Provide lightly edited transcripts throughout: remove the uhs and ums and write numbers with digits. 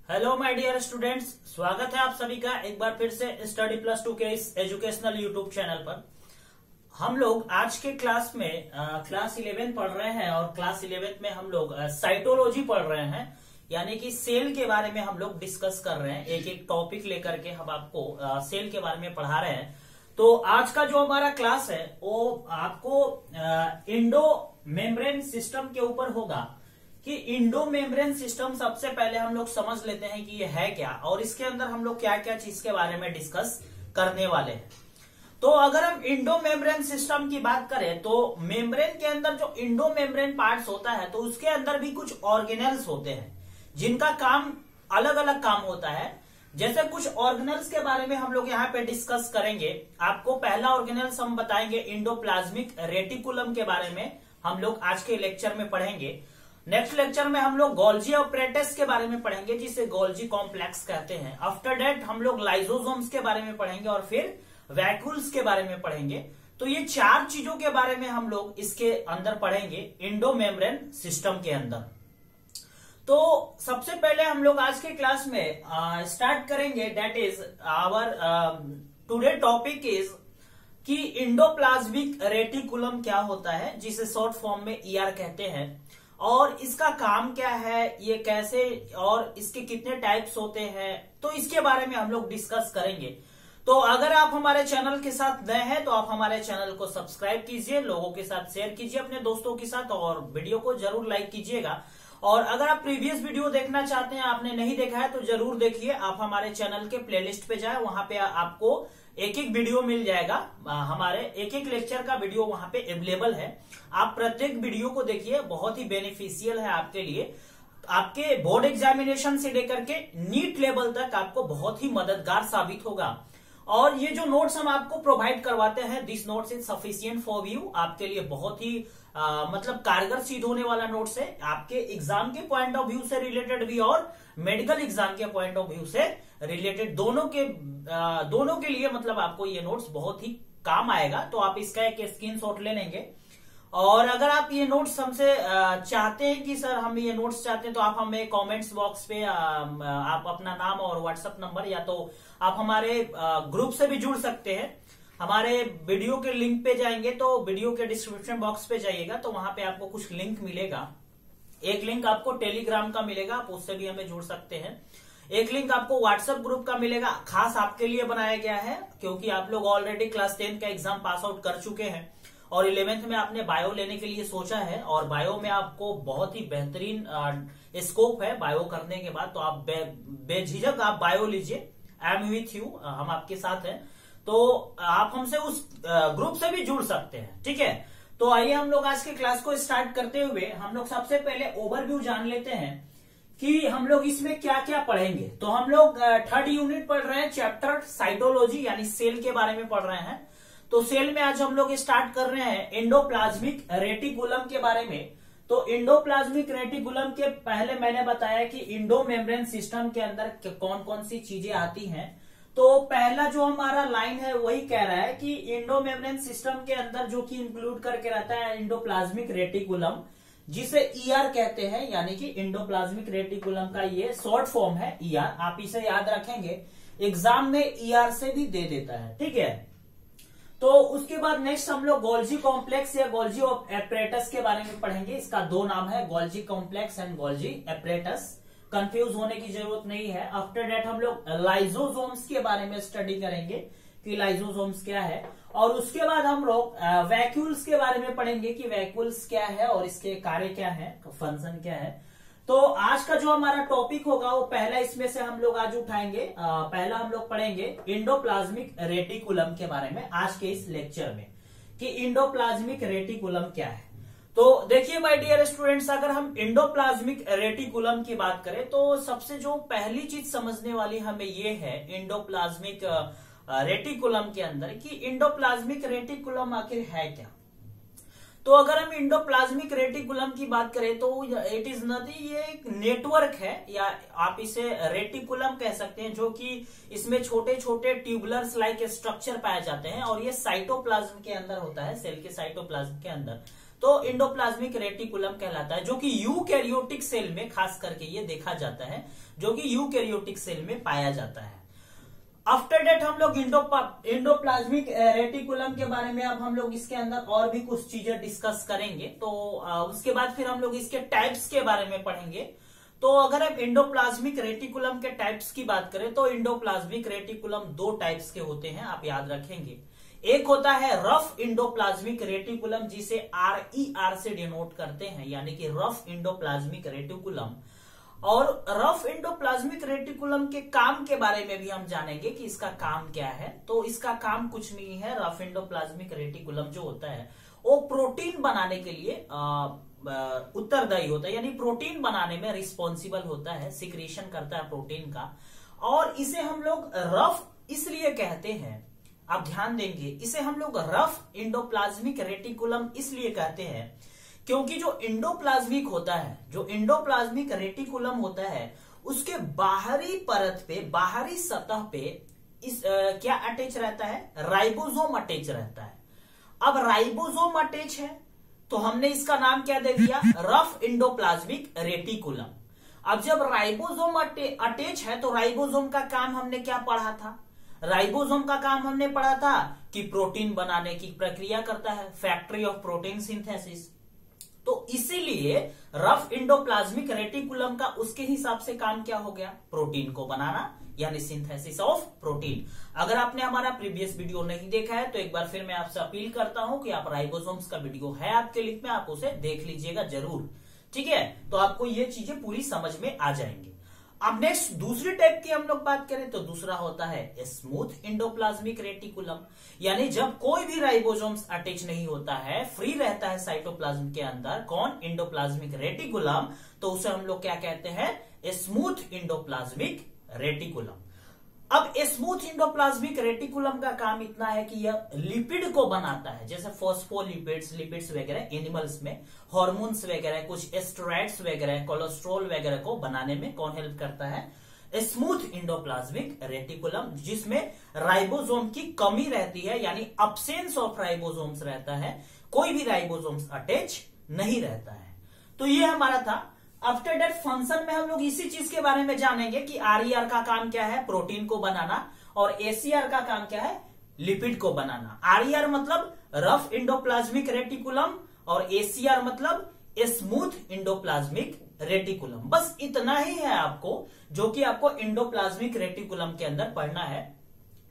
Hello my dear students, स्वागत है आप सभी का एक बार फिर से स्टडी प्लस 2 के इस एजुकेशनल यूट्यूब चैनल पर। हम लोग आज के क्लास में क्लास 11 पढ़ रहे हैं और क्लास 11 में हम लोग साइटोलॉजी पढ़ रहे हैं, यानी कि सेल के बारे में हम लोग डिस्कस कर रहे हैं। एक एक टॉपिक लेकर के हम आपको सेल के बारे में पढ़ा रहे हैं। तो आज का जो हमारा क्लास है वो आपको इंडो मेम्ब्रेन सिस्टम के ऊपर होगा कि इंडो मेम्ब्रेन सिस्टम सबसे पहले हम लोग समझ लेते हैं कि ये है क्या और इसके अंदर हम लोग क्या क्या चीज के बारे में डिस्कस करने वाले हैं। तो अगर हम इंडो मेम्ब्रेन सिस्टम की बात करें तो मेम्ब्रेन के अंदर जो इंडो मेम्ब्रेन पार्ट्स होता है तो उसके अंदर भी कुछ ऑर्गेनेल्स होते हैं जिनका काम अलग अलग काम होता है। जैसे कुछ ऑर्गेनेल्स के बारे में हम लोग यहाँ पे डिस्कस करेंगे। आपको पहला ऑर्गेनेल्स हम बताएंगे इंडोप्लाज्मिक रेटिकुलम के बारे में हम लोग आज के लेक्चर में पढ़ेंगे। नेक्स्ट लेक्चर में हम लोग गोल्जी ऑपरेटस के बारे में पढ़ेंगे जिसे गोल्जी कॉम्प्लेक्स कहते हैं। आफ्टर दैट हम लोग लाइजोसोम्स के बारे में पढ़ेंगे और फिर वैक्यूल्स के बारे में पढ़ेंगे। तो ये चार चीजों के बारे में हम लोग इसके अंदर पढ़ेंगे इंडो मेम्ब्रेन सिस्टम के अंदर। तो सबसे पहले हम लोग आज के क्लास में स्टार्ट करेंगे। That is our today topic is कि इंडोप्लाज्मिक रेटिकुलम क्या होता है, जिसे शॉर्ट फॉर्म में ईआर कहते हैं, और इसका काम क्या है, ये कैसे और इसके कितने टाइप्स होते हैं, तो इसके बारे में हम लोग डिस्कस करेंगे। तो अगर आप हमारे चैनल के साथ नए हैं तो आप हमारे चैनल को सब्सक्राइब कीजिए, लोगों के साथ शेयर कीजिए अपने दोस्तों के साथ, और वीडियो को जरूर लाइक कीजिएगा। और अगर आप प्रीवियस वीडियो देखना चाहते हैं, आपने नहीं देखा है तो जरूर देखिए। आप हमारे चैनल के प्लेलिस्ट पे जाए, वहां पे आपको एक एक वीडियो मिल जाएगा। हमारे एक एक लेक्चर का वीडियो वहां पे अवेलेबल है। आप प्रत्येक वीडियो को देखिए, बहुत ही बेनिफिशियल है आपके लिए। आपके बोर्ड एग्जामिनेशन से लेकर के नीट लेवल तक आपको बहुत ही मददगार साबित होगा। और ये जो नोट्स हम आपको प्रोवाइड करवाते हैं, this notes is sufficient for you, आपके लिए बहुत ही मतलब कारगर सिद्ध होने वाला नोट्स है। आपके एग्जाम के पॉइंट ऑफ व्यू से रिलेटेड भी और मेडिकल एग्जाम के पॉइंट ऑफ व्यू से रिलेटेड दोनों के लिए मतलब आपको ये नोट्स बहुत ही काम आएगा। तो आप इसका एक स्क्रीनशॉट ले लेंगे। और अगर आप ये नोट्स हमसे चाहते हैं कि सर हम ये नोट्स चाहते हैं, तो आप हमें कमेंट्स बॉक्स पे आप अपना नाम और व्हाट्सएप नंबर, या तो आप हमारे ग्रुप से भी जुड़ सकते हैं। हमारे वीडियो के लिंक पे जाएंगे तो वीडियो के डिस्क्रिप्शन बॉक्स पे जाइएगा तो वहां पे आपको कुछ लिंक मिलेगा। एक लिंक आपको टेलीग्राम का मिलेगा, आप उससे भी हमें जुड़ सकते हैं। एक लिंक आपको व्हाट्सएप ग्रुप का मिलेगा, खास आपके लिए बनाया गया है क्योंकि आप लोग ऑलरेडी क्लास 10 का एग्जाम पास आउट कर चुके हैं और 11th में आपने बायो लेने के लिए सोचा है, और बायो में आपको बहुत ही बेहतरीन स्कोप है बायो करने के बाद। तो आप बेझिझक आप बायो लीजिए। आई एम विथ यू, हम आपके साथ हैं। तो आप हमसे उस ग्रुप से भी जुड़ सकते हैं, ठीक है। तो आइए हम लोग आज के क्लास को स्टार्ट करते हुए हम लोग सबसे पहले ओवरव्यू जान लेते हैं कि हम लोग इसमें क्या क्या पढ़ेंगे। तो हम लोग थर्ड यूनिट पढ़ रहे हैं, चैप्टर साइटोलॉजी यानी सेल के बारे में पढ़ रहे हैं। तो सेल में आज हम लोग स्टार्ट कर रहे हैं इंडोप्लाज्मिक रेटिकुलम के बारे में। तो इंडोप्लाज्मिक रेटिकुलम के पहले मैंने बताया कि इंडो मेम्ब्रेन सिस्टम के अंदर कौन कौन सी चीजें आती हैं। तो पहला जो हमारा लाइन है वही कह रहा है कि इंडो मेम्ब्रेन सिस्टम के अंदर जो कि इंक्लूड करके रहता है इंडोप्लाज्मिक रेटिकुलम, जिसे ईआर कहते हैं, यानी कि इंडोप्लाज्मिक रेटिकुलम का ये शॉर्ट फॉर्म है ईआर। आप इसे याद रखेंगे, एग्जाम में ईआर से भी दे देता है, ठीक है। तो उसके बाद नेक्स्ट हम लोग गोल्जी कॉम्प्लेक्स या गोल्जी एपरेटस के बारे में पढ़ेंगे। इसका दो नाम है, Golgi complex and Golgi apparatus. Confuse होने की जरूरत नहीं है। आफ्टर दैट हम लोग लाइजोसोम्स के बारे में स्टडी करेंगे कि लाइजोसोम्स क्या है, और उसके बाद हम लोग वैक्यूल्स के बारे में पढ़ेंगे कि वैक्यूल्स क्या है और इसके कार्य क्या है, फंक्शन क्या है। तो आज का जो हमारा टॉपिक होगा वो पहला इसमें से हम लोग आज उठाएंगे। पहला हम लोग पढ़ेंगे इंडोप्लाज्मिक रेटिकुलम के बारे में आज के इस लेक्चर में कि इंडोप्लाज्मिक रेटिकुलम क्या है। तो देखिए माय डियर स्टूडेंट्स, अगर हम इंडोप्लाज्मिक रेटिकुलम की बात करें तो सबसे जो पहली चीज समझने वाली हमें ये है इंडोप्लाज्मिक रेटिकुलम के अंदर कि इंडोप्लाज्मिक रेटिकुलम आखिर है क्या। तो अगर हम इंडोप्लाज्मिक रेटिकुलम की बात करें तो इट इज नथिंग, ये एक नेटवर्क है या आप इसे रेटिकुलम कह सकते हैं, जो कि इसमें छोटे छोटे ट्यूबुलर्स लाइक स्ट्रक्चर पाए जाते हैं और ये साइटोप्लाज्म के अंदर होता है, सेल के साइटोप्लाज्म के अंदर। तो इंडोप्लाज्मिक रेटिकुलम कहलाता है, जो कि यूकैरियोटिक सेल में खास करके ये देखा जाता है, जो कि यूकैरियोटिक सेल में पाया जाता है। आफ्टर डेट हम लोग इंडोप्लाज्मिक रेटिकुलम के बारे में अब हम लोग इसके अंदर और भी कुछ चीजें डिस्कस करेंगे। तो उसके बाद फिर हम लोग इसके टाइप्स के बारे में पढ़ेंगे। तो अगर हम इंडोप्लाज्मिक रेटिकुलम के टाइप्स की बात करें तो इंडोप्लाज्मिक रेटिकुलम दो टाइप्स के होते हैं, आप याद रखेंगे। एक होता है रफ इंडोप्लाज्मिक रेटिकुलम, जिसे RER से डिनोट करते हैं, यानी कि रफ इंडोप्लाज्मिक रेटिकुलम। और रफ इंडोप्लाज्मिक रेटिकुलम के काम के बारे में भी हम जानेंगे कि इसका काम क्या है। तो इसका काम कुछ नहीं है, रफ इंडोप्लाज्मिक रेटिकुलम जो होता है वो प्रोटीन बनाने के लिए उत्तरदायी होता है, यानी प्रोटीन बनाने में रिस्पॉन्सिबल होता है, सिक्रीशन करता है प्रोटीन का। और इसे हम लोग रफ इसलिए कहते हैं, आप ध्यान देंगे, इसे हम लोग रफ इंडोप्लाज्मिक रेटिकुलम इसलिए कहते हैं क्योंकि जो इंडोप्लाज्मिक होता है, जो इंडोप्लाज्मिक रेटिकुलम होता है, उसके बाहरी परत पे, बाहरी सतह पे क्या अटैच रहता है? राइबोसोम अटैच रहता है। अब राइबोसोम अटैच है तो हमने इसका नाम क्या दे दिया? Rough endoplasmic reticulum. अब जब राइबोसोम अटैच है तो राइबोसोम का काम हमने क्या पढ़ा था? राइबोसोम का काम हमने पढ़ा था कि प्रोटीन बनाने की प्रक्रिया करता है, फैक्ट्री ऑफ प्रोटीन सिंथेसिस। तो इसीलिए रफ इंडोप्लाज्मिक रेटिकुलम का उसके हिसाब से काम क्या हो गया? प्रोटीन को बनाना, यानी सिंथेसिस ऑफ प्रोटीन। अगर आपने हमारा प्रीवियस वीडियो नहीं देखा है तो एक बार फिर मैं आपसे अपील करता हूं कि आप राइबोसोम्स का वीडियो है आपके लिंक में, आप उसे देख लीजिएगा जरूर, ठीक है? तो आपको ये चीजें पूरी समझ में आ जाएंगी। अब नेक्स्ट दूसरी टाइप की हम लोग बात करें तो दूसरा होता है स्मूथ इंडोप्लाज्मिक रेटिकुलम, यानी जब कोई भी राइबोसोम्स अटैच नहीं होता है, फ्री रहता है साइटोप्लाज्म के अंदर, कौन? इंडोप्लाज्मिक रेटिकुलम, तो उसे हम लोग क्या कहते हैं? Smooth endoplasmic reticulum. अब स्मूथ इंडोप्लाज्मिक रेटिकुलम का काम इतना है कि यह लिपिड को बनाता है, जैसे लिपिड्स वगैरह एनिमल्स में, हार्मोन्स वगैरह, कुछ एस्टेरॉइड्स वगैरह, कोलेस्ट्रॉल वगैरह को बनाने में कौन हेल्प करता है? स्मूथ इंडोप्लाज्मिक रेटिकुलम, जिसमें राइबोसोम की कमी रहती है, यानी अब्सेंस ऑफ राइबोसोम्स रहता है, कोई भी राइबोसोम्स अटैच नहीं रहता है। तो ये हमारा था। आफ्टर दैट फंक्शन में हम लोग इसी चीज के बारे में जानेंगे कि RER का काम क्या है? प्रोटीन को बनाना। और ACR का काम क्या है? लिपिड को बनाना। RER मतलब रफ इंडोप्लाज्मिक रेटिकुलम और ACR मतलब स्मूथ इंडोप्लाज्मिक रेटिकुलम। बस इतना ही है आपको, जो कि आपको इंडोप्लाज्मिक रेटिकुलम के अंदर पढ़ना है।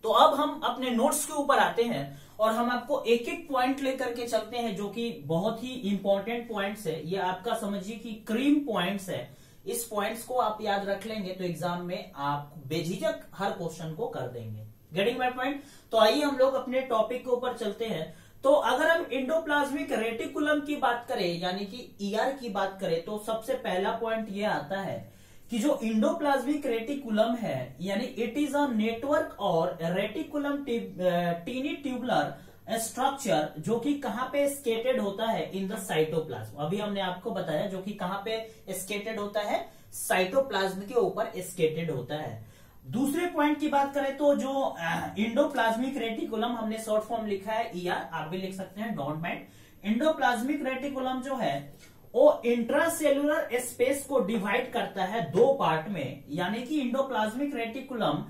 तो अब हम अपने नोट्स के ऊपर आते हैं और हम आपको एक एक पॉइंट लेकर के चलते हैं, जो कि बहुत ही इंपॉर्टेंट पॉइंट्स है। ये आपका समझिए कि क्रीम पॉइंट्स है। इस पॉइंट्स को आप याद रख लेंगे तो एग्जाम में आप बेझिझक हर क्वेश्चन को कर देंगे। Getting my point? तो आइए हम लोग अपने टॉपिक के ऊपर चलते हैं। तो अगर हम इंडोप्लाज्मिक रेटिकुलम की बात करें, यानी कि ER की बात करें, तो सबसे पहला पॉइंट ये आता है कि जो इंडोप्लाज्मिक रेटिकुलम है, यानी इट इज अ नेटवर्क और रेटिकुलम टीनी ट्यूबुलर स्ट्रक्चर, जो कि कहां पे स्केटेड होता है? In the cytoplasm. अभी हमने आपको बताया जो कि कहां पे स्केटेड होता है? साइटोप्लाज्म के ऊपर स्केटेड होता है। दूसरे पॉइंट की बात करें तो जो इंडोप्लाज्मिक रेटिकुलम, हमने शॉर्ट फॉर्म लिखा है ER, आप भी लिख सकते हैं, डोंट माइंड। इंडोप्लाज्मिक रेटिकुलम जो है वो इंट्रासेल्युलर स्पेस को डिवाइड करता है दो पार्ट में, यानी कि endoplasmic reticulum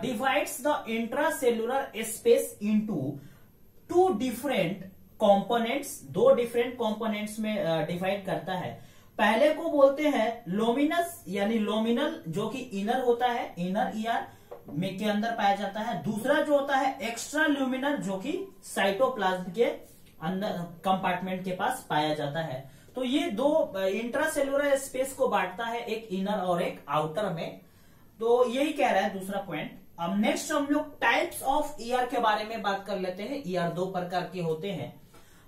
divides the intracellular space into two different components, दो डिफरेंट कंपोनेंट्स में डिवाइड करता है। पहले को बोलते हैं लोमिनस, यानी लोमिनल, जो कि इनर होता है, इनर ER में के अंदर पाया जाता है। दूसरा जो होता है एक्स्ट्रा ल्यूमिनर, जो कि साइटोप्लाज्म के अंदर कंपार्टमेंट के पास पाया जाता है। तो ये दो इंट्रासेल्युलर स्पेस को बांटता है, एक इनर और एक आउटर में। तो यही कह रहा है दूसरा पॉइंट। अब नेक्स्ट हम लोग टाइप्स ऑफ ER के बारे में बात कर लेते हैं। ER दो प्रकार के होते हैं।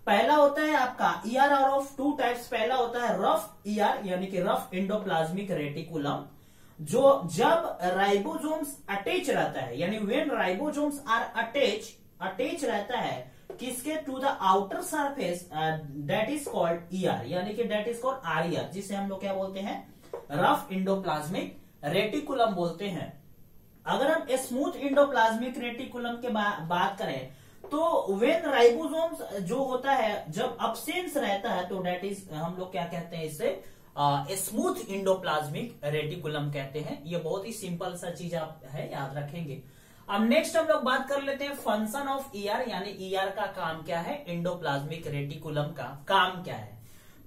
पहला होता है आपका ER are of two types. पहला होता है रफ ER, यानी कि रफ इंडोप्लाज्मिक रेटिकुलम, जो जब राइबोसोम्स अटैच रहता है, यानी व्हेन राइबोसोम्स आर अटैच रहता है किसके? To the outer surface, that is called ER, यानी कि दैट इज कॉल्ड RER, जिसे हम लोग क्या बोलते हैं? रफ इंडोप्लाज्मिक रेटिकुलम बोलते हैं। अगर हम स्मूथ इंडोप्लाज्मिक रेटिकुलम के बात करें तो वेन राइबोसोम्स जो होता है जब अब्सेंस रहता है तो डेट इज हम लोग क्या कहते हैं इसे स्मूथ इंडोप्लाज्मिक रेटिकुलम कहते हैं। ये बहुत ही सिंपल सा चीज आप है याद रखेंगे। अब नेक्स्ट हम लोग बात कर लेते हैं फंक्शन ऑफ ईआर, यानी ईआर का काम क्या है, इंडोप्लाज्मिक रेटिकुलम का काम क्या है।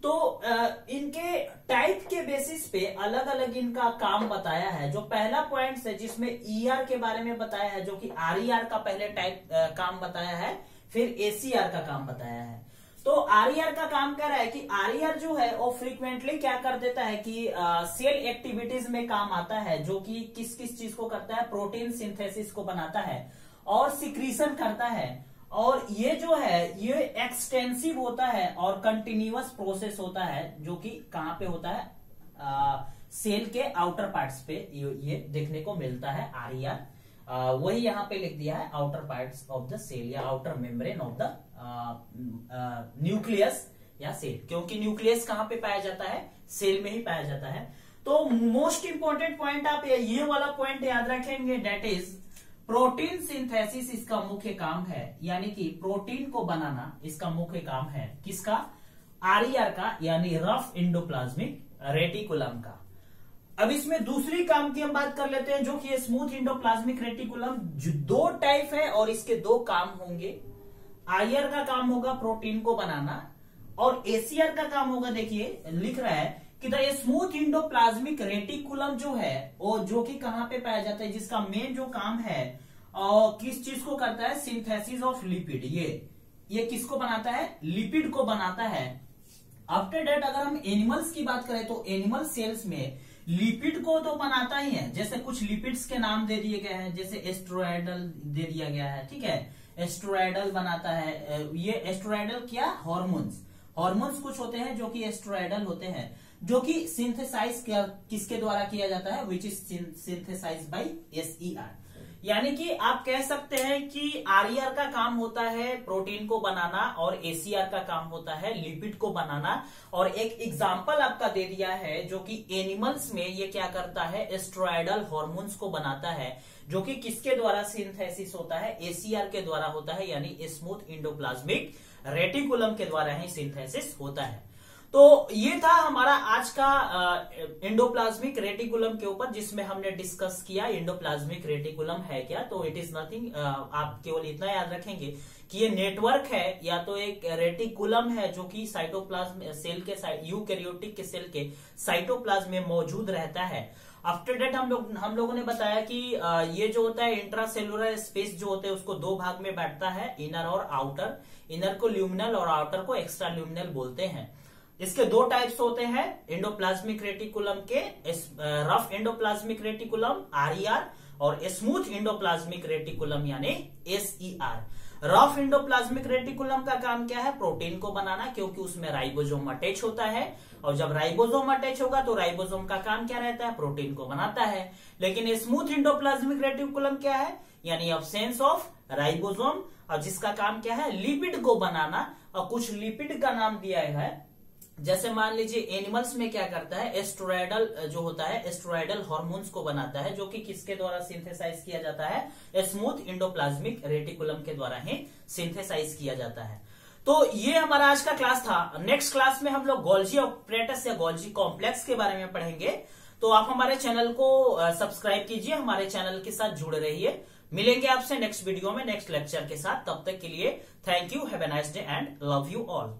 तो इनके टाइप के बेसिस पे अलग अलग इनका काम बताया है। जो पहला पॉइंट है जिसमें ईआर के बारे में बताया है, जो कि आरईआर का पहले टाइप काम बताया है, फिर एसीआर का काम बताया है। तो आरईआर का काम कर रहा है कि आरईआर जो है वो फ्रीक्वेंटली क्या कर देता है कि सेल एक्टिविटीज में काम आता है, जो कि किस किस चीज को करता है, प्रोटीन सिंथेसिस को बनाता है और सिक्रीशन करता है। और ये जो है ये एक्सटेंसिव होता है और कंटिन्यूअस प्रोसेस होता है, जो कि कहां पे होता है, सेल के आउटर पार्ट्स पे ये देखने को मिलता है आरईआर। वही यहां पे लिख दिया है, outer parts of the cell या outer membrane of the nucleus या सेल, क्योंकि न्यूक्लियस कहां पे पाया जाता है, सेल में ही पाया जाता है। तो मोस्ट इंपॉर्टेंट पॉइंट आप ये वाला पॉइंट याद रखेंगे, डेट इज प्रोटीन सिंथेसिस इसका मुख्य काम है, यानी कि प्रोटीन को बनाना इसका मुख्य काम है। किसका, आरईआर का, यानी रफ इंडोप्लाज्मिक रेटिकुलम का। अब इसमें दूसरी काम की हम बात कर लेते हैं, जो कि स्मूथ इंडोप्लाज्मिक रेटिकुलम। दो टाइप है और इसके दो काम होंगे। आरईआर का काम होगा प्रोटीन को बनाना और एसीआर का काम होगा, देखिए लिख रहा है कि द स्मूथ इंडोप्लाज्मिक रेटिकुलम जो है वो जो कि कहां पे पाया जाता है, जिसका मेन जो काम है और किस चीज को करता है, सिंथेसिस ऑफ लिपिड। ये किसको बनाता है, लिपिड को बनाता है। आफ्टर डेट अगर हम एनिमल्स की बात करें तो एनिमल सेल्स में लिपिड को तो बनाता ही है। जैसे कुछ लिपिड्स के नाम दे दिए गए हैं, जैसे एस्ट्रोएडल दे दिया गया है, ठीक है, एस्ट्रोएडल बनाता है। ये एस्ट्रोएडल क्या, हॉर्मोन्स कुछ होते हैं जो कि एस्ट्रोएडल होते हैं, जो कि सिंथेसाइज किसके द्वारा किया जाता है, which is synthesize by SER. यानी कि आप कह सकते हैं कि आरईआर का काम होता है प्रोटीन को बनाना और एसीआर का काम होता है लिपिड को बनाना। और एक एग्जांपल आपका दे दिया है, जो कि एनिमल्स में ये क्या करता है, एस्ट्रोएडल हॉर्मोन्स को बनाता है, जो कि किसके द्वारा सिंथेसिस होता है, एसीआर के द्वारा होता है, यानी स्मूथ इंडोप्लाज्मिक रेटिकुलम के द्वारा ही सिंथेसिस होता है। तो ये था हमारा आज का इंडोप्लाज्मिक रेटिकुलम के ऊपर, जिसमें हमने डिस्कस किया इंडोप्लाज्मिक रेटिकुलम है क्या। तो इट इज नथिंग, आप केवल इतना याद रखेंगे कि ये नेटवर्क है या तो एक रेटिकुलम है, जो कि साइटोप्लाज्म सेल के यूकैरियोटिक के सेल के साइटोप्लाज्म में मौजूद रहता है। आफ्टर डेट हम लोगों ने बताया कि ये जो होता है इंट्रासेलुलर स्पेस जो होते हैं उसको दो भाग में बांटता है, इनर और आउटर। इनर को ल्यूमिनल और आउटर को एक्स्ट्रा ल्यूमिनल बोलते हैं। इसके दो टाइप्स होते हैं इंडोप्लाज्मिक रेटिकुलम के, रफ इंडोप्लाज्मिक रेटिकुलम आरईआर और स्मूथ इंडोप्लाज्मिक रेटिकुलम यानी एसईआर। रफ इंडोप्लाज्मिक रेटिकुलम का काम क्या है, प्रोटीन को बनाना, क्योंकि उसमें राइबोसोम अटैच होता है। और जब राइबोसोम अटैच होगा तो राइबोसोम का काम क्या रहता है, प्रोटीन को बनाता है। लेकिन स्मूथ इंडोप्लाज्मिक रेटिकुलम क्या है, यानी अब्सेंस ऑफ राइबोसोम, और जिसका काम क्या है, लिपिड को बनाना। और कुछ लिपिड का नाम दिया है, जैसे मान लीजिए एनिमल्स में क्या करता है, एस्ट्रोएडल जो होता है एस्ट्रोएडल हार्मोन्स को बनाता है, जो कि किसके द्वारा सिंथेसाइज किया जाता है, स्मूथ इंडोप्लाज्मिक रेटिकुलम के द्वारा ही सिंथेसाइज किया जाता है। तो ये हमारा आज का क्लास था। नेक्स्ट क्लास में हम लोग गोल्जी ऑपरेटस या गोल्जी कॉम्प्लेक्स के बारे में पढ़ेंगे। तो आप हमारे चैनल को सब्सक्राइब कीजिए, हमारे चैनल के साथ जुड़े रहिए। मिलेंगे आपसे नेक्स्ट वीडियो में नेक्स्ट लेक्चर के साथ। तब तक के लिए thank you, have a nice day and love you all.